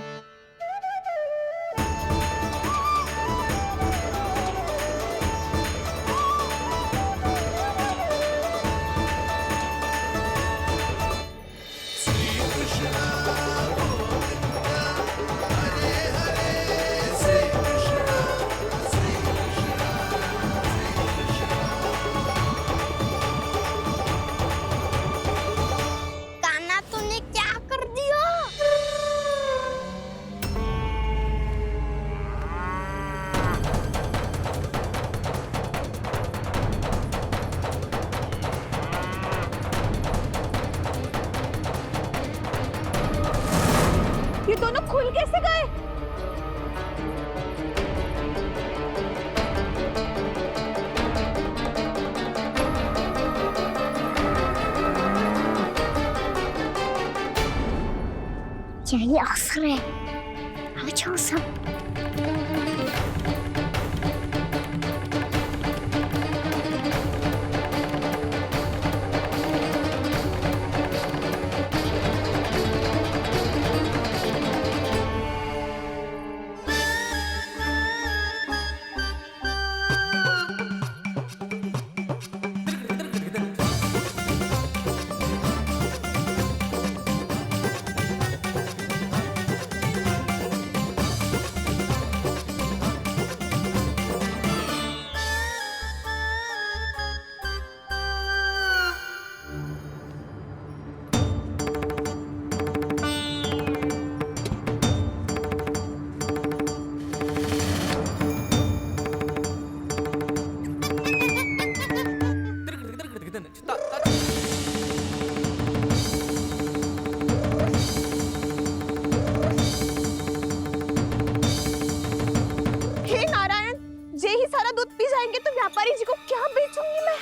ये दोनों खुल कैसे गए? यही अवसर है, अब जाओ सब। जाएंगे तो व्यापारी जी को क्या बेचूंगी मैं?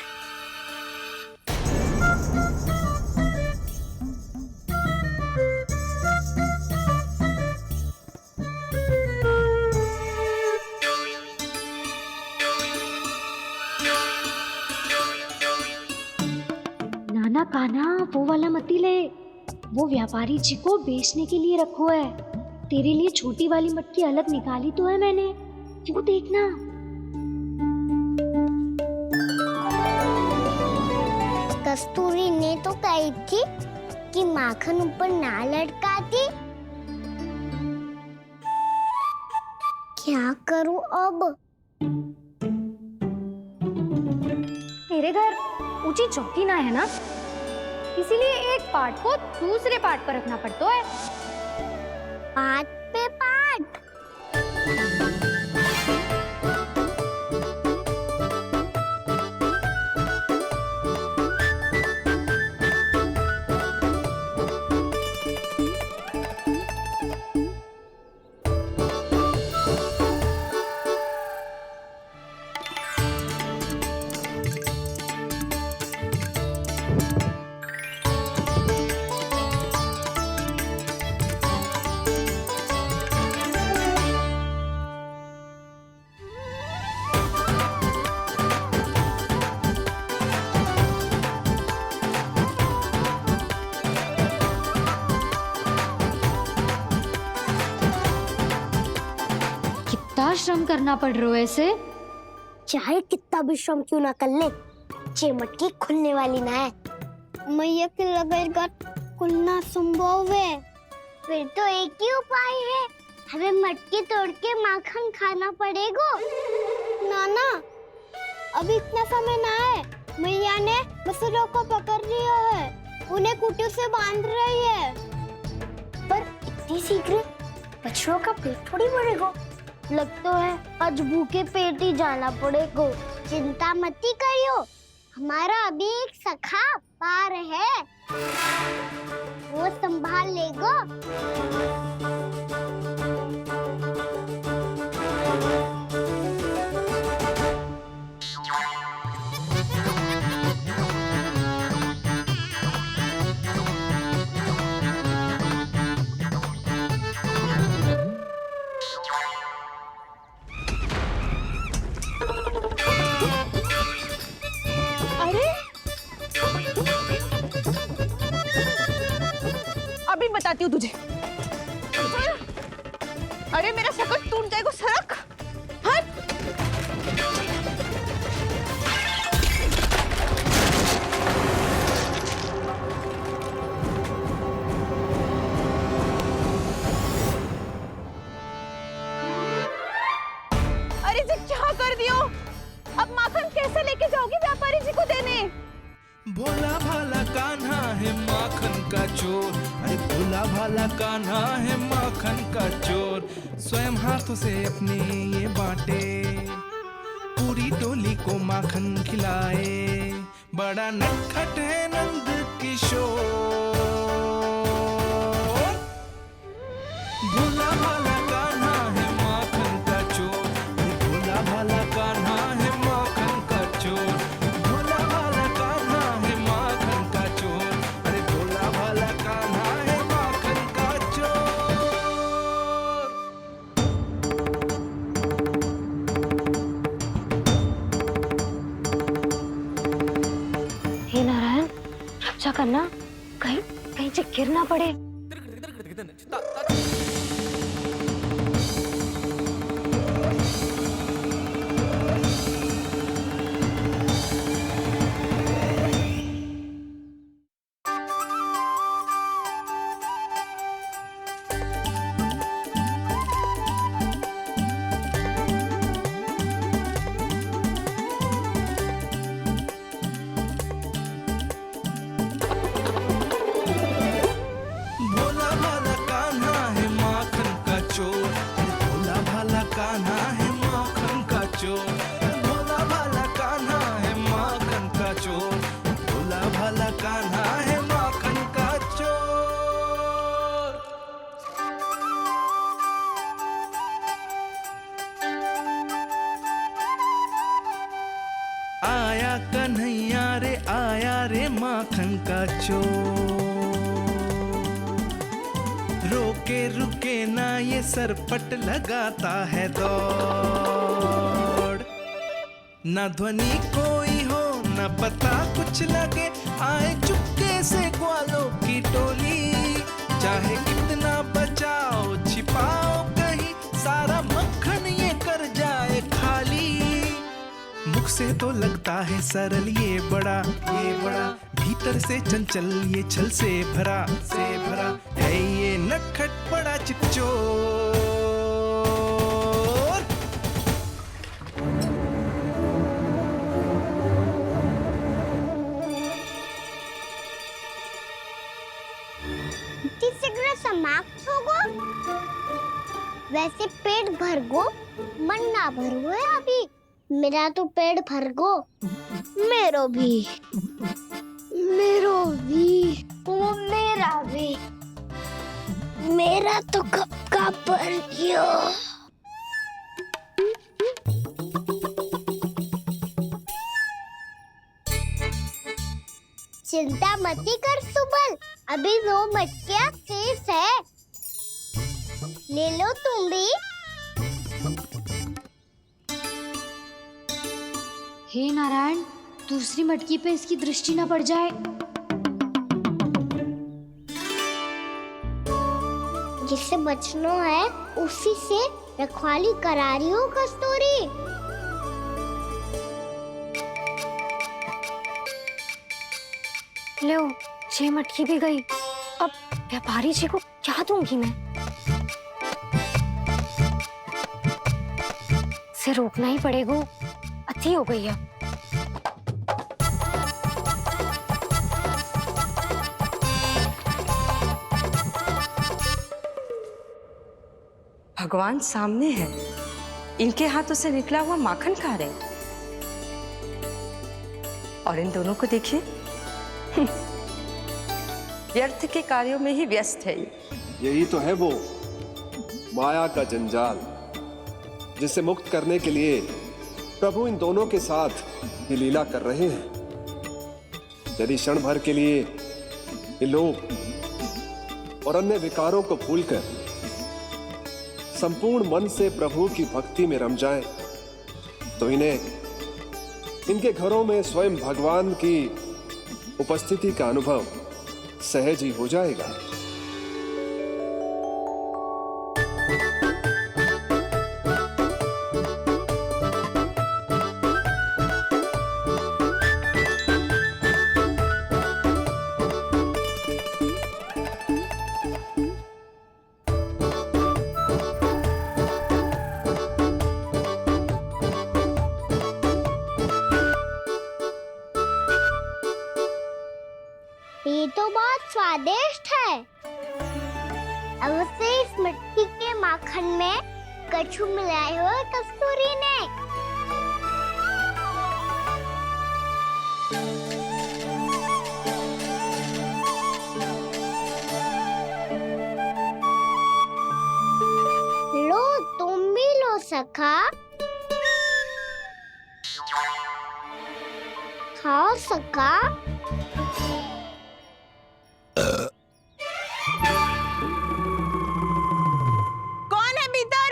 नाना कान्हा, वो वाला मती ले, वो व्यापारी जी को बेचने के लिए रखो है। तेरे लिए छोटी वाली मटकी अलग निकाली तो है मैंने, वो देखना। कस्तूरी ने तो कही थी कि माखन ऊपर ना लटकाती। क्या करूं अब? मेरे घर ऊंची चौकी ना है ना, इसीलिए एक पार्ट को दूसरे पार्ट पर रखना पड़ता है। पार्ट पे पार्ट। कितना श्रम करना पड़ रहा है ऐसे? चाहे कितना भी श्रम क्यों ना कर ले, ये मटकी खुलने वाली ना है। मैया के लगेगा खुलना संभव है। फिर तो एक ही उपाय है, हमें मटकी तोड़ के माखन खाना पड़ेगा। नाना, अभी इतना समय ना है। मैया ने बछड़ों को पकड़ लिया है, उन्हें कुटियों से बांध रही है। पर इतनी शीघ्र बछड़ों का पेट थोड़ी भरेगा। लगता है आज भूखे पेट ही जाना पड़ेगा। चिंता मत करियो, हमारा अभी एक सखा पार है, वो संभाल लेगा। अभी बताती हूँ तुझे। अरे मेरा सकट टूट जाएगा, सरक हट। अरे जी क्या कर दियो? अब माखन कैसे लेके जाओगी व्यापारी जी को देने? भोला भाला कान्हा है माखन का चोर, अरे भोला भाला कान्हा है माखन का चोर। स्वयं हाथों से अपने ये बांटे, पूरी टोली को माखन खिलाए। बड़ा नटखट है नंद किशोर। भोला भाला कान्हा है माखन का चोर, भोला भाला कान्हा है माखन का चोर। भोला भाला कान्हा है माखन का चोर, अरे भोला भाला कान्हा है माखन का चोर। हे नारायण, रक्षा करना, कहीं कहीं से गिर ना पड़े। कन्हैया रे आया रे माखन का चोर। रोके रुके ना ये सरपट लगाता है दौड़। ना ध्वनि कोई हो ना पता कुछ लगे, आए चुपके से ग्वालों की टोली। चाहे कितना बचाओ छिपाओ कहीं, सारा मक्खन ये कर जाए खाली। मुख से तो लगता है सरल ये बड़ा भीतर से चंचल ये छल से भरा है ये नटखट बड़ा चिकचोर। शीघ्र समाप्त होगो, वैसे पेट भर गो मन ना भर है अभी। मेरा तो पेट भर गो, मेरो भी ओ मेरा भी, मेरा तो कब का भर गयो। चिंता मती कर सुबल, अभी 2 मटकियाँ शेष है, ले लो तुम भी। हे नारायण, दूसरी मटकी पे इसकी दृष्टि न पड़ जाए। जिससे बचना है उसी से रखवाली करा रही हो कस्तूरी। लो, 6 मटकी भी गई। अब व्यापारी जी को क्या दूंगी मैं? इसे रोकना ही पड़ेगा, अति हो गई है। भगवान सामने है, इनके हाथों से निकला हुआ माखन खा रहे, और इन दोनों को देखिए व्यर्थ के कार्यों में ही व्यस्त है। यही तो है वो माया का जंजाल, जिसे मुक्त करने के लिए प्रभु इन दोनों के साथ ये लीला कर रहे हैं। यदि क्षण भर के लिए ये लोभ और अन्य विकारों को भूलकर संपूर्ण मन से प्रभु की भक्ति में रम जाएं, तो इन्हें इनके घरों में स्वयं भगवान की उपस्थिति का अनुभव सहज ही हो जाएगा। ये तो बहुत स्वादिष्ट है। अब से इस मिट्टी के माखन में कछु मिलाए हो कस्तूरी ने। लो, तुम भी लो सखा। खाओ सखा। कौन है भीतर?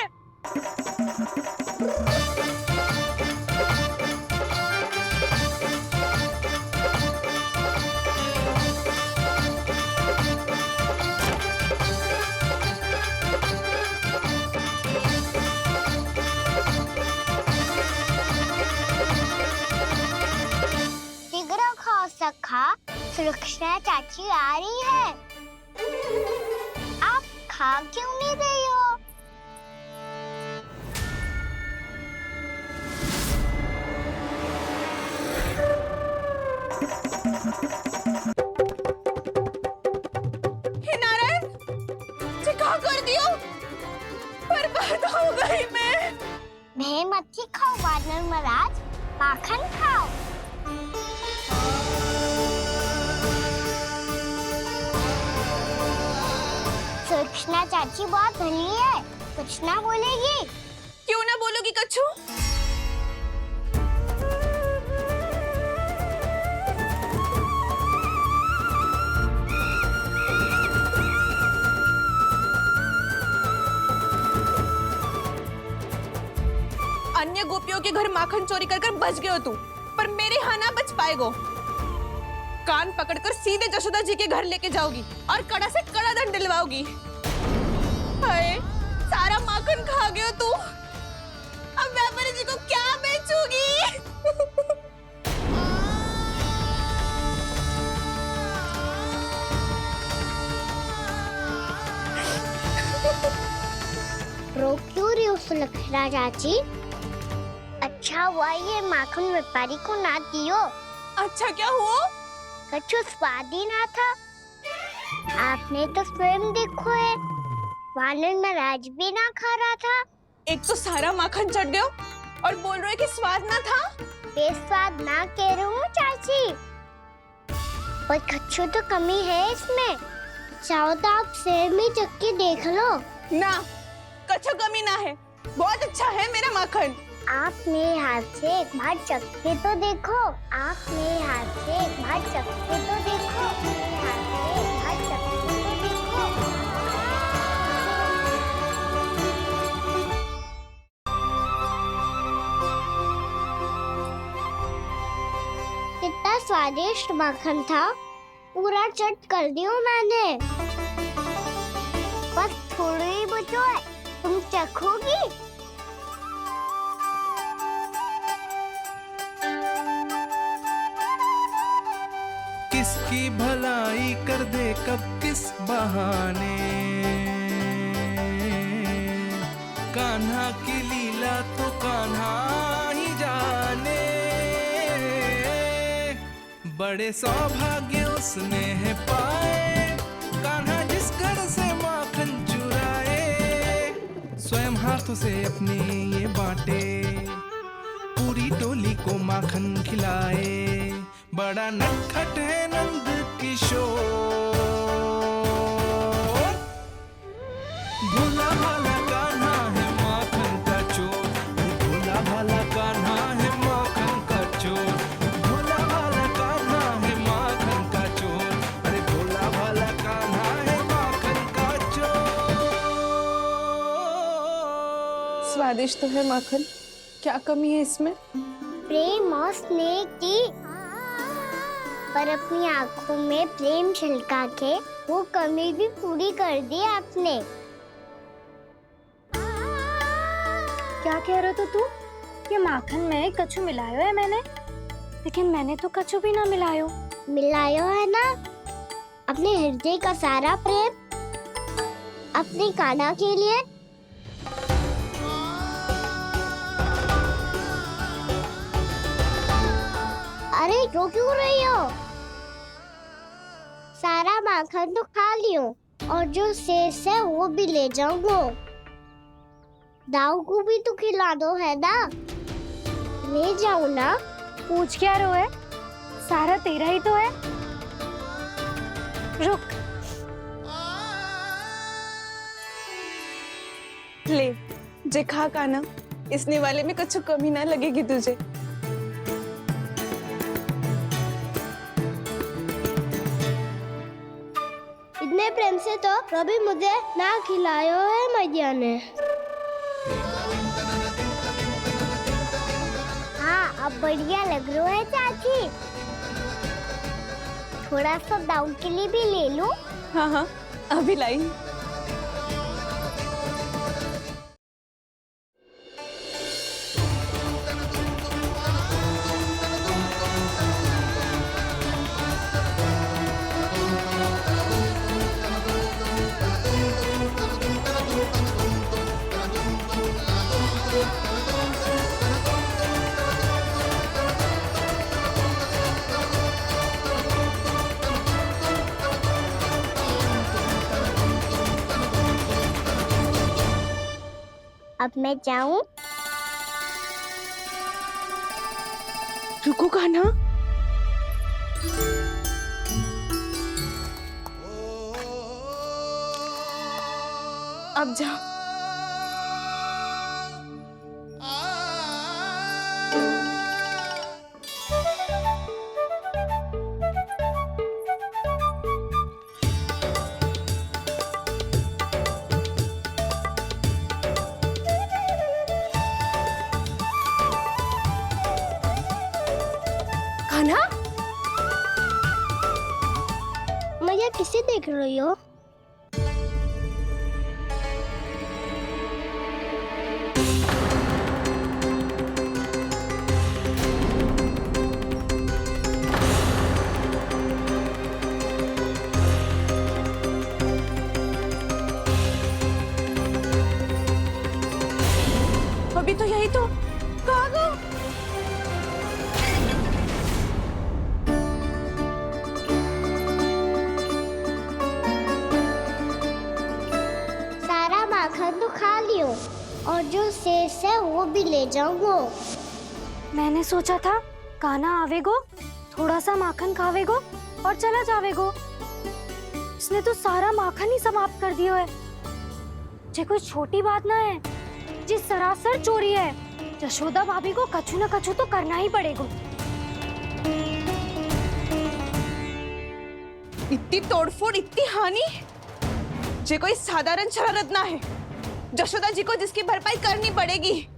शीघ्र खाओ सखा, सुलक्षणा चाची आ रही है। आप खा क्यों नहीं रही हो? हे नारायण, क्या कर दियो? बर्बाद हो गई मैं। मत खाओ वानर महाराज, माखन खाओ। सुलक्षणा चाची बहुत भली है, कुछ ना बोलेगी। क्यों ना बोलोगी कच्छू? दीदियों के घर माखन चोरी कर बच गए हो तू, पर मेरे यहाँ ना बच पाएगो। कान पकड़कर सीधे जशोदा जी के घर लेके जाओगी और कड़ा से कड़ा दंड दिलवाओगी। हाय, सारा माखन खा गए हो तू। अब व्यापारी जी को क्या बेचूगी? रो क्यों रही हो सुलक्षणा चाची? अच्छा हुआ ये माखन व्यापारी को ना दियो। अच्छा क्या हुआ? कछु स्वाद ही ना था। आपने तो स्वयं देखो है, वानर महाराज भी ना खा रहा था। एक तो सारा माखन चढ़ गयो और बोल रहे कि स्वाद ना था। बेस्वाद ना कह रही हूँ चाची, पर कछु तो कमी है इसमें। चाहो तो आप सेब में चख के देख लो। ना, कछु कमी ना है, बहुत अच्छा है मेरा माखन। आप मेरे हाथ से एक बार चख के तो देखो। आप मेरे हाथ से एक बार चख के तो देखो। मेरे हाथ से एक बार चख के तो देखो। कितना स्वादिष्ट माखन था, पूरा चट कर दिया मैंने। बस थोड़ी ही बचो है, तुम चखोगी? किसकी भलाई कर दे कब किस बहाने, कान्हा की लीला तो कान्हा ही जाने। बड़े सौभाग्य उसने है पाए, कान्हा जिस घर से माखन चुराए। स्वयं हाथों से अपने ये बांटे, पूरी टोली को माखन खिलाए। बड़ा नटखट है नंद किशोर, भोला भाला कान्हा है माखन का चोर। भोला भाला कान्हा है माखन का चोर। भोला भाला कान्हा है माखन का चोर। अरे भोला भाला कान्हा है माखन का चोर। स्वादिष्ट तो है माखन, क्या कमी है इसमें? प्रेम और स्नेह की, पर अपनी आंखों में प्रेम छलका के वो कमी भी पूरी कर दी आपने। क्या कह रहे हो तू? ये माखन में कछु मिलायो है मैंने, लेकिन मैंने तो कछु भी ना मिलायो। मिलायो है ना अपने हृदय का सारा प्रेम अपनी कान्हा के लिए। अरे रो क्यों रही हो? सारा माखन तो खा लियो और जो शेष है वो भी ले जाऊंगा। दाऊ को भी तो खिला दो है ना, ले जाओ ना। पूछ क्या रहो है, सारा तेरा ही तो है। रुक, ले जे खा कान्हा, इसने वाले में कुछ कमी ना लगेगी तुझे। इतने प्रेम से तो कभी मुझे ना खिलायो है मैया ने। हाँ, अब बढ़िया लग रहा है चाची। थोड़ा सा दाऊ के लिए भी ले लो। हाँ हाँ, अभी लाई। अब मैं जाऊं? रुको कान्हा, अब जाओ। कान्हा, मैया किसे देख रही हो? अभी तो यही तो कहाँ गो? सारा माखन तो खा लियो और जो शेष है वो भी ले जाऊंगो। मैंने सोचा था कान्हा आवेगो, थोड़ा सा माखन खावेगो और चला जावेगो। इसने तो सारा माखन ही समाप्त कर दिया है। ये कोई छोटी बात ना है, जी सरासर चोरी है। यशोदा भाभी को कछु न कछु तो करना ही पड़ेगा। इतनी तोड़फोड़, इतनी हानि, ये कोई साधारण शरारत ना है। यशोदा जी को जिसकी भरपाई करनी पड़ेगी।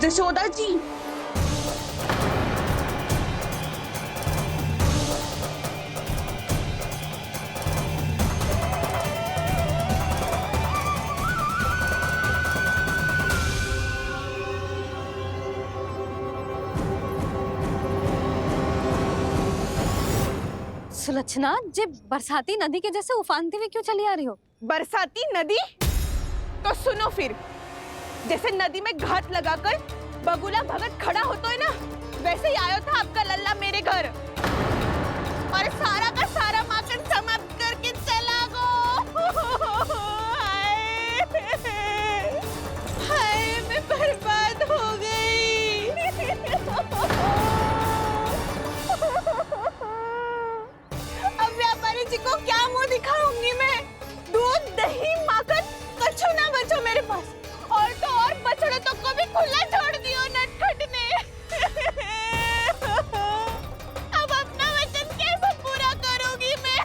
यशोदा जी, सुलक्षणा, जे बरसाती नदी के जैसे उफानते हुए क्यों चली आ रही हो? बरसाती नदी? तो सुनो फिर, जैसे नदी में घाट लगाकर बगुला भगत खड़ा होता है ना, वैसे ही आया था आपका लल्ला मेरे घर और सारा का सारा माखन समाप्त करके चला गो। हाय, मैं बर्बाद हो गई। अब व्यापारी जी को क्या मुंह दिखाऊंगी मैं? दूध, दही, माखन कछु ना बचो मेरे पास। और तो और बछड़े तो को भी खुला छोड़ दियो नटखट ने। अब अपना वचन कैसे पूरा करूंगी मैं?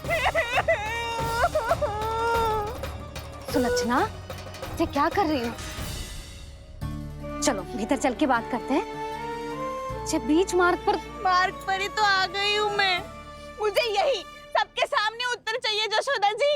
सुलक्षणा, ये क्या कर रही हो? चलो भीतर चल के बात करते हैं। ये बीच मार्ग पर ही तो आ गई हूँ मैं। मुझे यही सबके सामने उत्तर चाहिए यशोदा जी।